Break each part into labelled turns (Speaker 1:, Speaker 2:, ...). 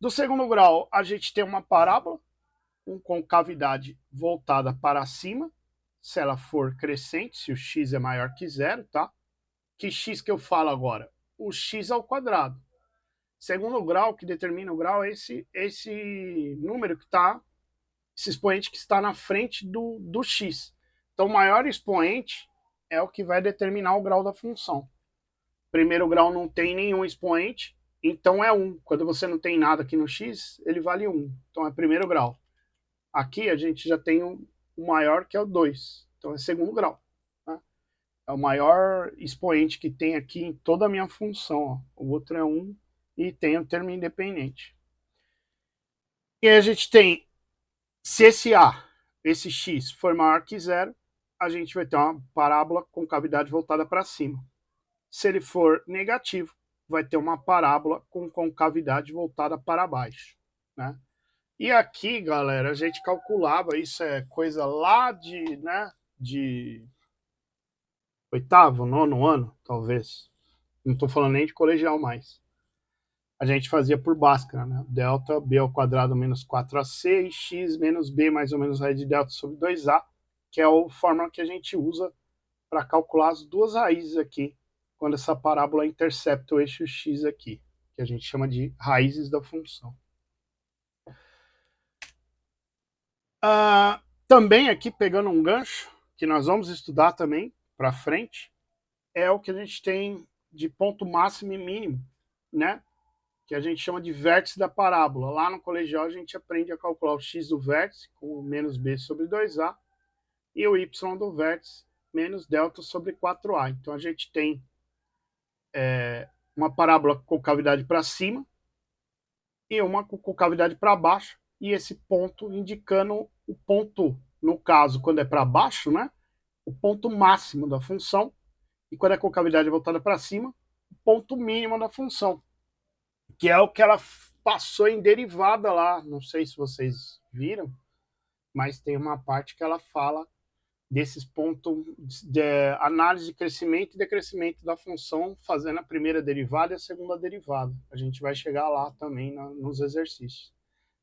Speaker 1: Do segundo grau, a gente tem uma parábola com concavidade voltada para cima, se ela for crescente, se o x é maior que zero, tá? Que x que eu falo agora? O x ao quadrado. Segundo grau, que determina o grau, é esse número que está, esse expoente que está na frente do x. Então, o maior expoente é o que vai determinar o grau da função. Primeiro grau não tem nenhum expoente, então é 1. Quando você não tem nada aqui no x, ele vale 1. Então é primeiro grau. Aqui a gente já tem o maior, que é o 2. Então é segundo grau. Né? É o maior expoente que tem aqui em toda a minha função. Ó. O outro é 1 e tem o termo independente. E aí a gente tem, se esse A, esse x, for maior que zero, a gente vai ter uma parábola com cavidade voltada para cima. Se ele for negativo, vai ter uma parábola com concavidade voltada para baixo. Né? E aqui, galera, a gente calculava, isso é coisa lá de oitavo, nono ano, talvez. Não estou falando nem de colegial mais. A gente fazia por Bhaskara, né? Delta b ao quadrado menos 4ac e x menos b mais ou menos raiz de delta sobre 2a, que é a fórmula que a gente usa para calcular as duas raízes aqui, quando essa parábola intercepta o eixo x aqui, que a gente chama de raízes da função. Também aqui, pegando um gancho, que nós vamos estudar também para frente, é o que a gente tem de ponto máximo e mínimo, né? Que a gente chama de vértice da parábola. Lá no colegial a gente aprende a calcular o x do vértice com menos b sobre 2a e o y do vértice menos delta sobre 4a. Então a gente tem uma parábola com concavidade para cima e uma com concavidade para baixo, e esse ponto indicando o ponto, no caso, quando é para baixo, né? O ponto máximo da função, e quando a concavidade é voltada para cima, o ponto mínimo da função, que é o que ela passou em derivada lá. Não sei se vocês viram, mas tem uma parte que ela fala desses pontos de análise de crescimento e decrescimento da função, fazendo a primeira derivada e a segunda derivada. A gente vai chegar lá também nos exercícios.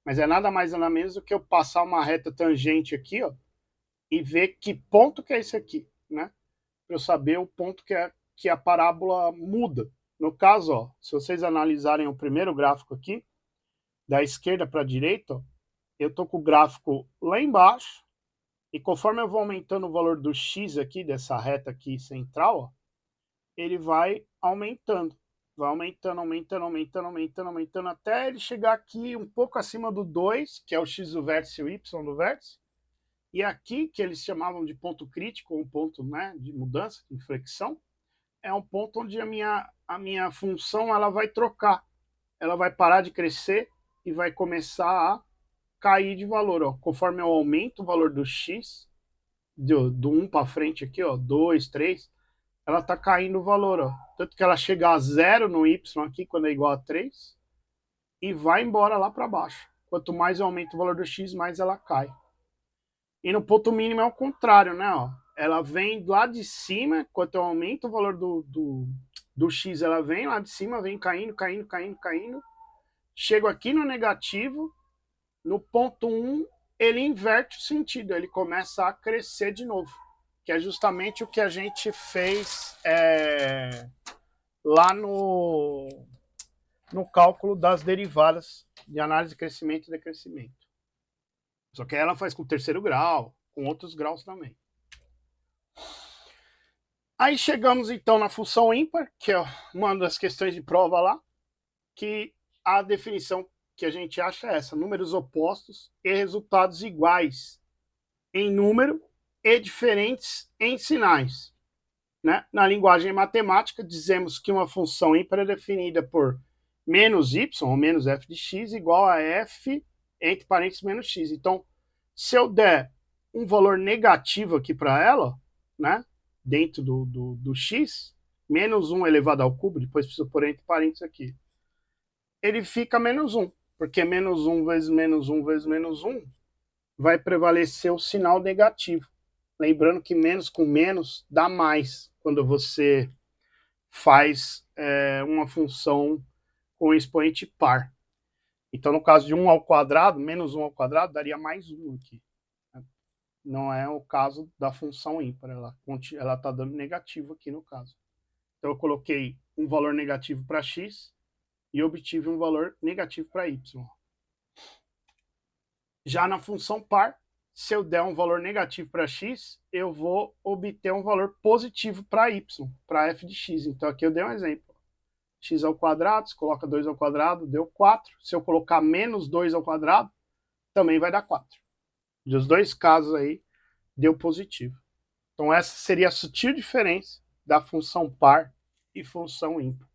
Speaker 1: Mas é nada mais nada menos do que eu passar uma reta tangente aqui, ó, e ver que ponto que é esse aqui, né? Para eu saber o ponto que a parábola muda. No caso, ó, se vocês analisarem o primeiro gráfico aqui, da esquerda para a direita, ó, eu estou com o gráfico lá embaixo, e conforme eu vou aumentando o valor do x aqui, dessa reta aqui central, ó, ele vai aumentando. Vai aumentando, aumentando, aumentando, aumentando, aumentando, até ele chegar aqui um pouco acima do 2, que é o x do vértice e o y do vértice. E aqui, que eles chamavam de ponto crítico, um ponto, né, de mudança, de inflexão, é um ponto onde a minha função ela vai trocar. Ela vai parar de crescer e vai começar a cair de valor. Ó. Conforme eu aumento o valor do x, do 1 para frente aqui, ó, 2, 3, ela está caindo o valor. Ó. Tanto que ela chega a 0 no y aqui, quando é igual a 3, e vai embora lá para baixo. Quanto mais eu aumento o valor do x, mais ela cai. E no ponto mínimo é o contrário, né? Ó. Ela vem lá de cima, quanto eu aumento o valor do x, ela vem lá de cima, vem caindo, caindo, caindo, caindo. Chego aqui no negativo, no ponto 1, ele inverte o sentido, ele começa a crescer de novo. Que é justamente o que a gente fez lá no cálculo das derivadas de análise de crescimento e decrescimento. Só que ela faz com o terceiro grau, com outros graus também. Aí chegamos então na função ímpar, que é uma das questões de prova lá, que a definição que a gente acha é essa: números opostos e resultados iguais em número e diferentes em sinais. Né? Na linguagem matemática, dizemos que uma função ímpar é definida por menos y, ou menos f de x, igual a f entre parênteses menos x. Então, se eu der um valor negativo aqui para ela, né, dentro do x, menos 1 elevado ao cubo, depois preciso pôr entre parênteses aqui, ele fica menos 1, porque menos 1 vezes menos 1 vezes menos 1 vai prevalecer o sinal negativo. Lembrando que menos com menos dá mais quando você faz uma função com expoente par. Então, no caso de 1 ao quadrado, menos 1 ao quadrado, daria mais 1 aqui. Não é o caso da função ímpar, ela está dando negativo aqui no caso. Então, eu coloquei um valor negativo para x e obtive um valor negativo para y. Já na função par, se eu der um valor negativo para x, eu vou obter um valor positivo para y, para f de x. Então, aqui eu dei um exemplo. X ao quadrado, você coloca 2 ao quadrado, deu 4. Se eu colocar menos 2 ao quadrado, também vai dar 4. Dos dois casos aí, deu positivo. Então, essa seria a sutil diferença da função par e função ímpar.